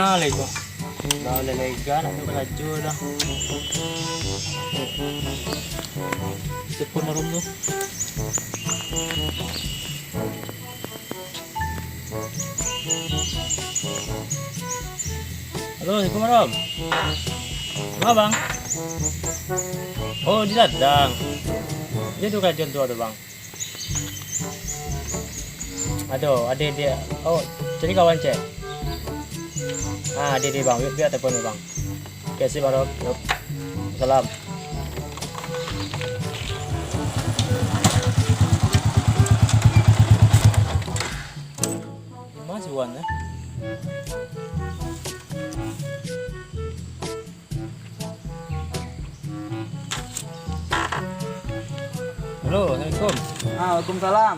ngalay ko. Lalagay ka, nakakadyo na. Sipon na rin no. Halo, Assalamualaikum. Apa bang? Oh, di ladang. Dia tuh kajian tuh ada bang. Aduh, ada dia. Oh, jadi kawan cek. Ah, ada bang. Biar telepon bang. Oke, sih bang. Yuk. Salam. Masih wan ya? Halo, Assalamualaikum. Waalaikumsalam.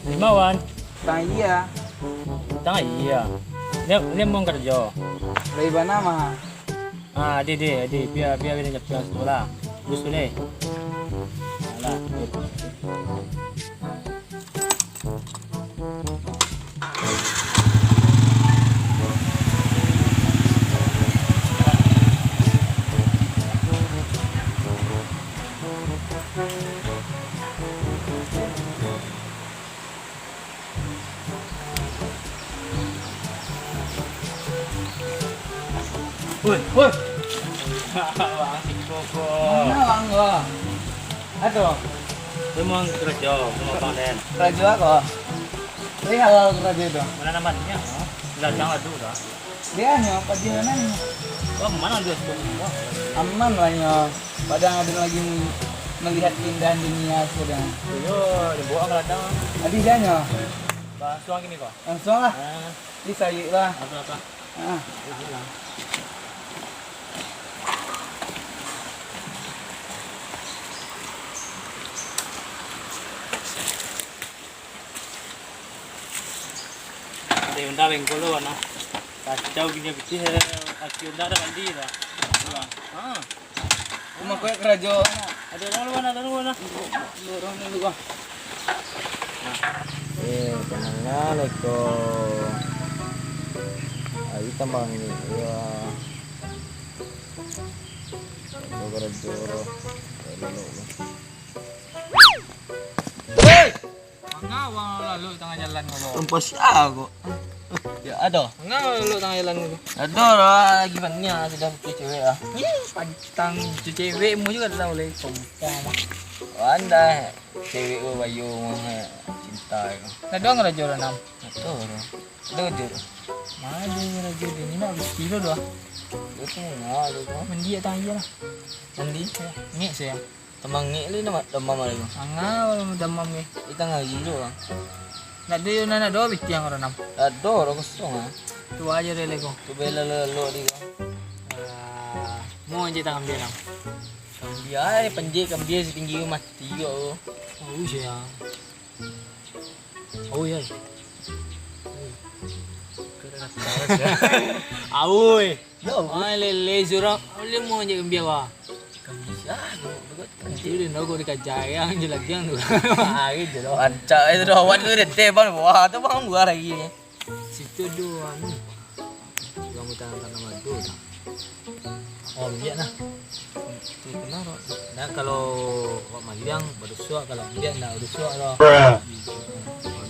Lima wan. Tang iya. Tang iya. Dia mau kerja. Dari mana mah? Ah, dia biar dia nyap sekolah. Bus deh. Alah. Woi. Bang si Koko. Mana bang gua? Aduh, Lu mau kerja, mau panen. kerja apa? Ini halal kerja itu. Mana namanya? Enggak jangan dulu dah. Dia hanya perjalanan Oh, mana dia semua? aman lah nyo. Padahal ada lagi melihat keindahan dunia sudah. Yo, dibawa ke ladang. Adi dia nyo. Bah, suang gini kok. Langsung lah. Ah, Bisa yuk lah. apa? Ah. Ada Honda bengkolo na. Kacau gini gitu. Aki Honda ada mandi lah. Ah. Cuma kue kerja. Ada orang mana? Dorong dulu gua. Kenangan ko. Ay tambang ini. Ya. Joro. Hei! Mengawal lalu tengah jalan ngomong. Tempat siapa? Ya ada. Mengawal lalu tengah jalan ngomong. Ada lah gimana sudah cewek ah. Pantang cewekmu juga tahu lagi kompong. Anda cewek gua bayu mah cinta itu. Nah doang raja orang nam. Ada jujur. Mana dia raja ini nak kilo doang. Itu enggak ada kok. Mandi ya tanya lah. Mandi. Ngek saya. Temang ni li nama demam lagi. Angawal mo damam ni. Kita ngaji dulu bang. Nak dia na do bitiang orang nam. Ada orang kosong ah. Tu aja rele ko. Tu bela lelo di ko. Mo je tangan dia nam. Dia ay panjai setinggi mati ko. Oh saya. Oh ya. Aoi. Yo, Ay lele zura. Oleh mo je kambia wa. bisa. Jadi no go dikajayang je lagi yang tu. Ah, gitu loh. Anca itu doh, wan itu deh bang. Wah, itu bang gua lagi ni. Situ dua anu. Kamu tanam madu dah. Oh biar nah. Tu kenal. Nah kalau wak magiang bersuak kalau biar nak bersuak loh.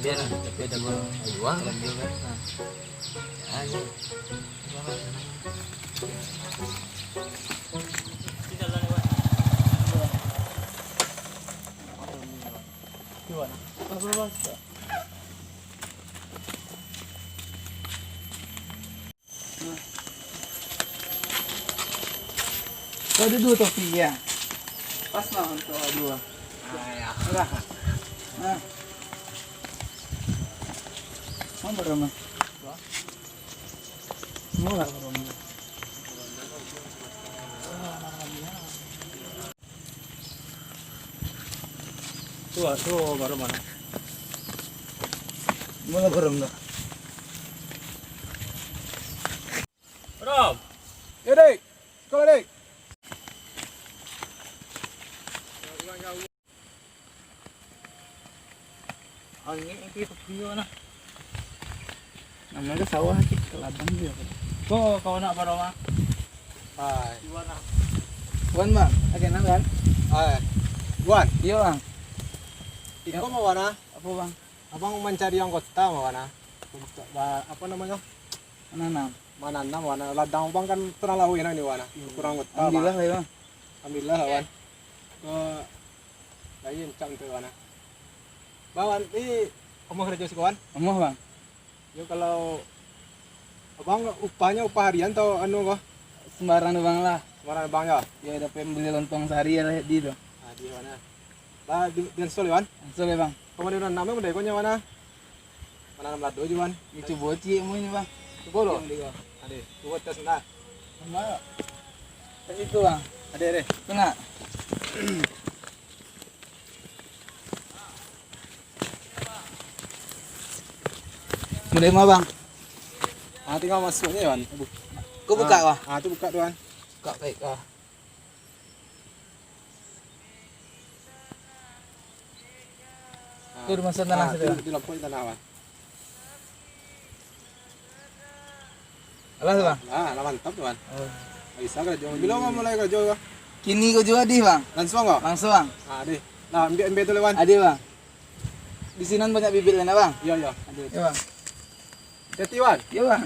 Biar nah tapi ada gua dua kan dia kan. Ayo. Kau ada dua topi ya? Pas lah untuk dua. Ya. Murah. Nah. Mau berapa? Murah berapa? Tu baru mana? Murah berapa? Bro. Ya dek, kau dek. Angin itu video na. Namanya sawah kita ladang dia. Kau nak apa Roma? Hai. Gimana? Wan bang, agak nang kan? Hai. Wan, Iya bang. Iko mau mana? Apa bang? Abang mencari yang kota mau mana? Apa namanya? Menanam. Mananam wana. Ladang bang kan pernah lau ini wana. Kurang kota. Alhamdulillah ya bang. Alhamdulillah wan. Ke lain cang tu wana. Bawan ini kamu kerja sih kawan? Emuh bang. Yo kalau abang upahnya upah harian atau anu kok? Sembarang bang lah. Mana bang ya? Ya dapat beli lontong sehari ya di itu. Ah di mana? Lah di Sol wan. Langsung ya bang. Kamu di namanya udah konya mana? Mana nam lado juan? Itu boci mu ini bang. Coba lo. Ade, coba tes nah. Mana? Itu bang. Ade. Tengah. Menerima bang. Ah tinggal masuknya wan. Kau buka bang. Ah tu buka tuan. Buka baik ah. Itu rumah tanah sudah. Di lampu tanah wan. Alas bang. Ah, mantap tuan. Oh. Bisa kerja. Bila mau mulai kerja kok? Kini kau jual di bang. Langsung kok? Langsung bang. Ah ade. Nah, ambil tu lewan. Ada bang. Di sini banyak bibit lain bang. Iya iya. Iya bang. Jadi wan. Iya bang.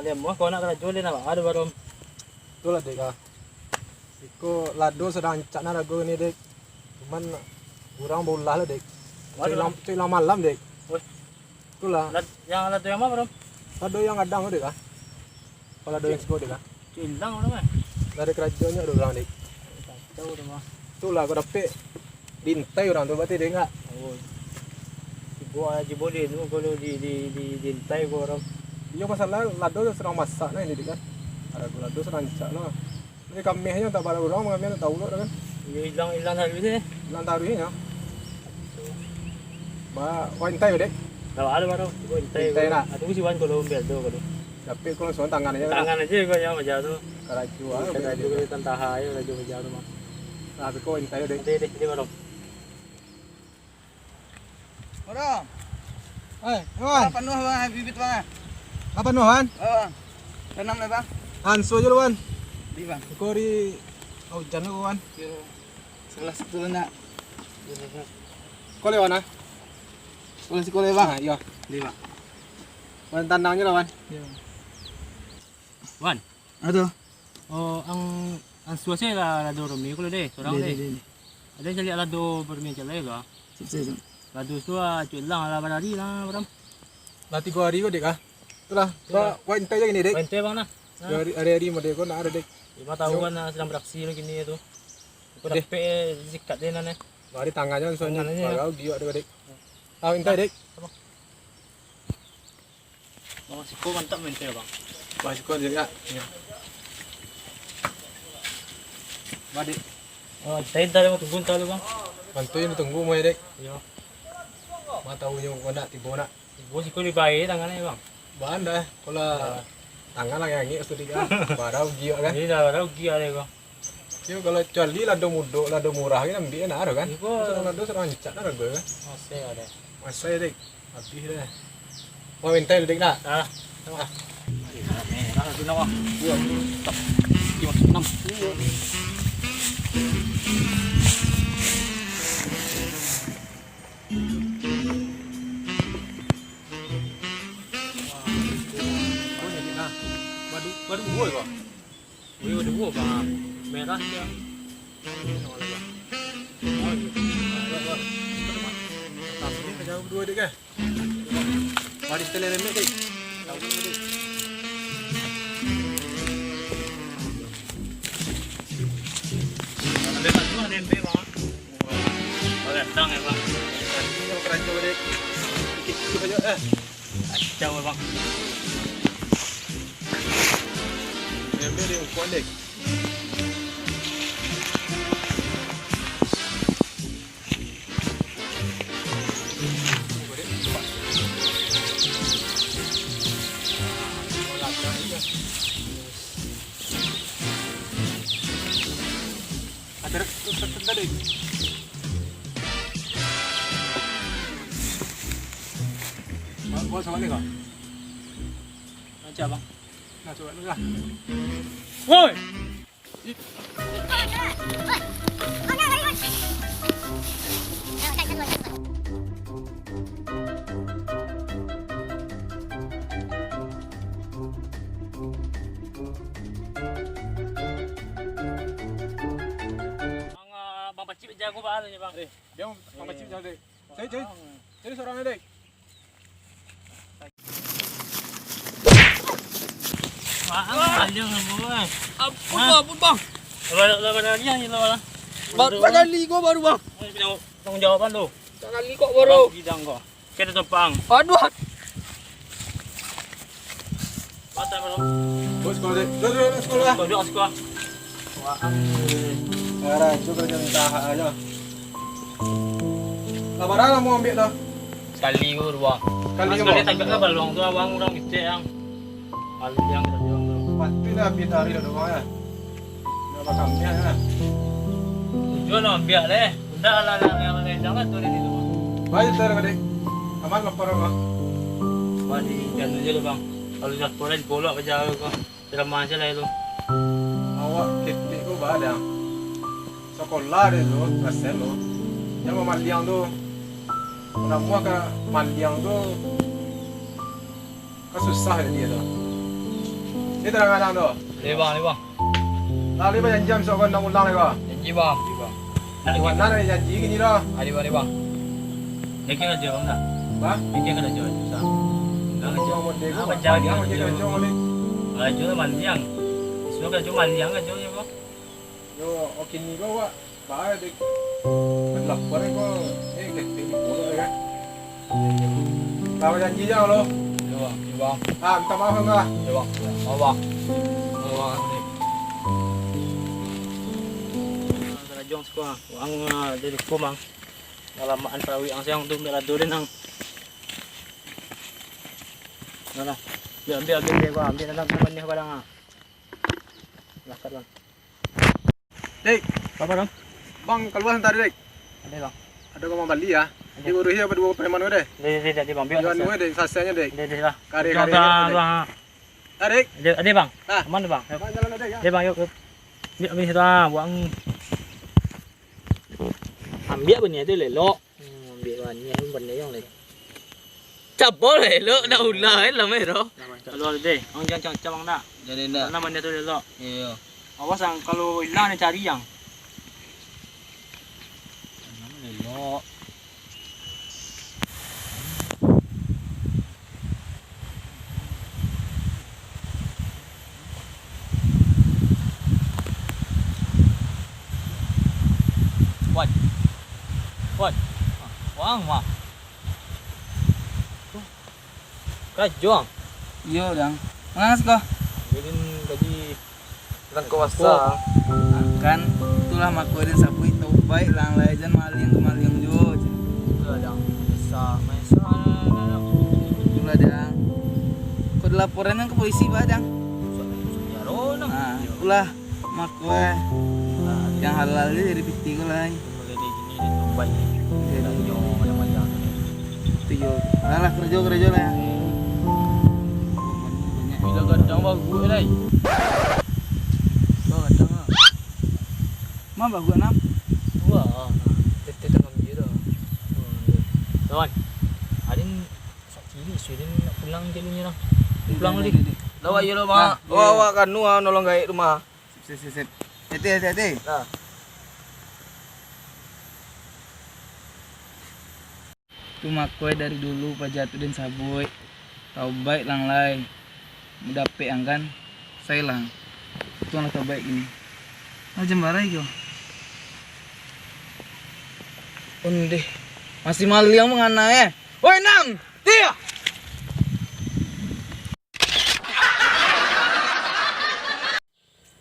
Dia mau kau nak jual ni apa? Ada baru. Tu lah dek. Iko lado sedang cak na lagu ni dek. Cuman kurang bola lah dek. Cuy lam malam dek. Woi. Tu lah. Yang ada tu yang mana baru? Lado yang adang dek ah. Kalau lado yang sego dek ah. Hilang orang mah. Dari kerajanya ada orang dek. Tahu dah mah. Tu lah kau dapat dintai orang tu berarti dek enggak. Oh. Gua aja boleh tu kalau di intai gua orang. Iya masalah lado serang masak nah ini dek kan. Ada gula lado serang cak lah. Ini kamehnya tak pada orang, kami tahu lo kan. Hilang hari ni. Hilang taruhnya. Ba, wantai dek. Tahu ada baru. Gua intai. Intai nak. Aku sih wan kalau ambil tu kalau. Tapi kalau soal tangan aja kan. Tangan aja gua yang macam tu. Karaju ah, Kerja di tentara aja kerja macam tu mah. Nah, tapi kau intai dek. Dia baru. Orang. Hai, Wan. Penuh bang bibit bang. Apa Wan? Oh bang. Tanam lah bang. Anso aja lu Wan. Di bang. Kau di hujan lu Wan. Sebelah situ nak. Kau lewat ah? Sebelah sekolah bang. Nah, iya. Di bang. Wan tandangnya lah Wan. Iya. Wan. Aduh. Oh, ang suasana lah lado rumi ko deh, sorang deh. Ada jadi lado bermain jalan lah. Sukses. Lado sua cuit lang ala barari lah baram. Lah 3 hari kau dek ah. Itulah, kau intai aja gini dek. Pente bang na. Hari-hari mau dek kau nak ada dek. 5 tahun na sedang beraksi lagi ni tu. Ko dah pe zikat din na ne. Mari tangannya soalnya Tangannya, ya. kau giok dek. Ah intai dek. Oh, siko mantap mente bang. Masih kau dek ya. Badik. Oh, tayo tayo mo tugun talo bang. Bantuin tunggu mo dek. Yo. Matahu kau nak tibo nak. Ibu siko di bayi tangannya bang. Bahan dah. Kalau tangan lagi yang ini sudah kan. Barau giok kan. Ini dah dah gia deh bang. Yo kalau cali lado mudo, lado murah kan ambil nak ada kan. Ibu Serang lado serang cak nak ada kan. masih ada. Masa dek. Habis dah. Mau minta dek nak. Ah. Tama. Merah tu nak. Buat. Tak. 6. Baru buat kok. Wih, udah buah bang. Merah dia. Tapi ni jauh dua dek kan. Mari setelah remek dek. Tahu dek. Ada tak semua ada MP bang. Oh, datang ya bang. Ini yang keranjau dek. Sikit aja Kacau bang. Ambil dia ukuran dek. Ada dek. sama ni kau. Macam bang. Nah, coba dulu lah. Woi. Bang Pacip jago banget ni bang. Dia mau macam jauh dek. Jadi seorang ni dek. Wah, anjing bang. Apa bang? Lepas dia ni lah. Baru kali kau baru bang. Tanggung jawaban tu. Kali kok baru. Bidang kau. Kita tumpang. Aduh. Patah baru. Bos sekolah dek. Duduk sekolah. Kau duduk sekolah. Wah, Sekarang itu kerja minta aja. Labaran mau ambil dah. sekali ke dua. Sekali tagak ke balong tu abang orang itu yang malu yang kita jual tu. Pasti dah kita hari dah doang ya. Dah bakal ambil ya. Jual nak ambil leh. Dah lah yang lain jangan tu ni tu. Baik terus dek. Aman lapor apa? Badi jangan je bang. Kalau nak pola di pola aja kau. Ceramah je lah itu. Awak ketik ko ba ada. Sekolah dia tu, asal lo. Yang mau maliang tu. Nama ke maliang tu. Kesusah dia tu. Ini terang-terang tu. Ni bang. Lalu banyak jam sok nak ulang lagi. Janji bang. Nak buat mana janji gini dah. Ada bang. Ni kena jual bang dah. Ba? Ni kena jual susah. Dah Jangan jual. mau dego. Apa Jangan jangan mau jual. dego ni. Ada jual maliang. Semua kan jual maliang kan jual bang. Yo, okey ni ko wa. Ba dek. Lapor ko. Ketik ni pula kan. Tahu janji jangan lo. Ya bang. Ah, minta maaf enggak? Ya bang. Mau bang. Jong sekolah, ang dari kumang, alamaan perawi ang sayang tu mela dolen ang, nana, ambil dia gua ambil nanti teman dia barang ah, lakar bang, Dek, apa bang? bang keluar ntar dek. Ada bang, Ada kau mau beli ya? Di urus ya berdua preman deh. di bang, biar Jual nuwe dek, sasanya dek. Ada lah, Kare-kare bang, Dek. ada bang, Ah. aman bang, Bang jalan dek ya. ada bang yuk, ambil situ ah, buang, ambil apa ni tu lelok, ambil banyak benda yang lain. Cabol lo nak ulah lah mero. Kalau ada, ang jangan cabang dah. Jadi ndak. Nama dia tu lelok. Iya. Awas ang kalau hilang ni cari yang. Nama lelok. What? Wang mah. Kajong. Iya dang. Mangas ko. Bilin gaji Lang kuasa. Kan itulah makurin sapu itu baik lang layan maling jo. Itulah yang mesa. Itulah dang. Kau laporannya ke polisi ba dang? Yaro nang. Nah, itulah makwe yang halal dia dari piti ko lah. Mulai dari gini dia tumbai. Kajong macam-macam. Itu yo. Alah kerja lah ya. Bila gadang bagus lai. Bawa kadang ah. Mah bagus nam. Wah. Tete dengan dia dah. Kawan. Adin sak cili sudah nak pulang jalunya dah. Pulang lagi. Lawa yo lo mah. Wah kan nu nolong gawe rumah. Sip. Hati. Nah. Tu makoi dari dulu pajatu dan saboi. Tahu baik lang lai. Mudah pe angkan. Saya lang. Itu lang tahu baik ini. Ah jembarai yo. Undi. Masih malu yang mengana ya. Woi Nam, dia.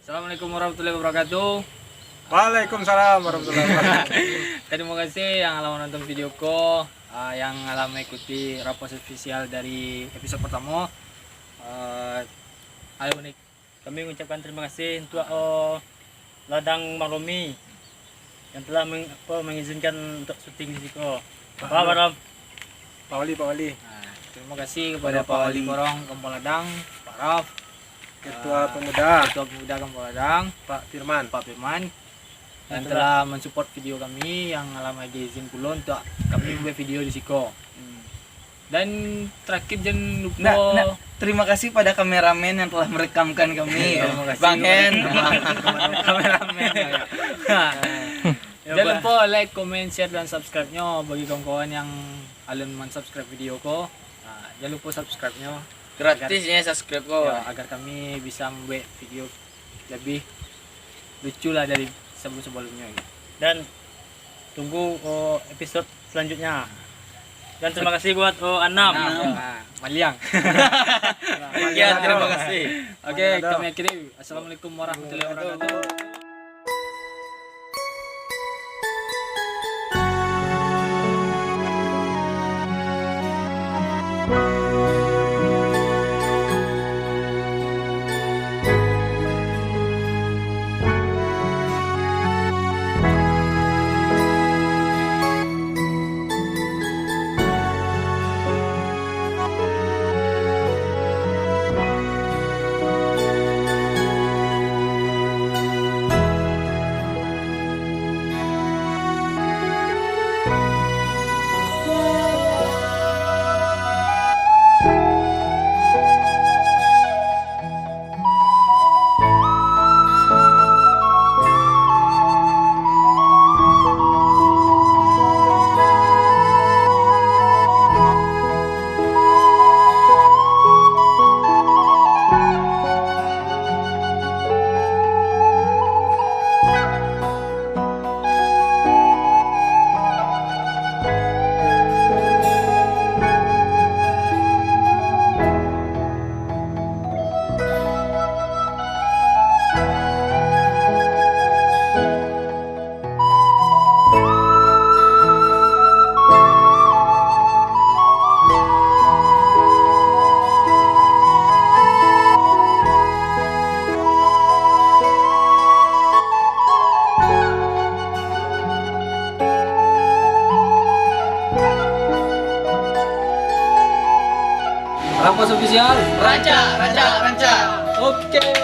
Assalamualaikum warahmatullahi wabarakatuh. Waalaikumsalam warahmatullahi wabarakatuh. Terima kasih yang telah menonton videoku, yang telah mengikuti rapor spesial dari episode pertama. Ayo nih, kami mengucapkan terima kasih untuk Ladang Maromi yang telah mengizinkan untuk syuting di situ. Pak Ram. Pak Wali. Terima Terima kasih kepada Pak Wali Korong Kampung Ladang, Pak Raf, Ketua Pemuda Ketua Pemuda Kampung Ladang, Pak Firman. Pak Firman, yang telah mensupport video kami yang alamat izin pulon untuk kami membuat video di Siko. Dan terakhir jangan lupa Terima kasih pada kameramen yang telah merekamkan kami. Terima kasih Bang Hen. kameramen. Jangan lupa like, comment, share dan subscribe-nya bagi kawan-kawan yang alun subscribe video ko. Jangan lupa subscribe-nya Gratisnya subscribe kok. ya, agar kami bisa membuat video lebih lucu lah dari sebelum-sebelumnya. Dan tunggu episode selanjutnya. Dan terima kasih buat Anam. Maliang. Ya, terima kasih. Oke, kami akhiri. Assalamualaikum warahmatullahi wabarakatuh. Rampos official. Ranca. Oke.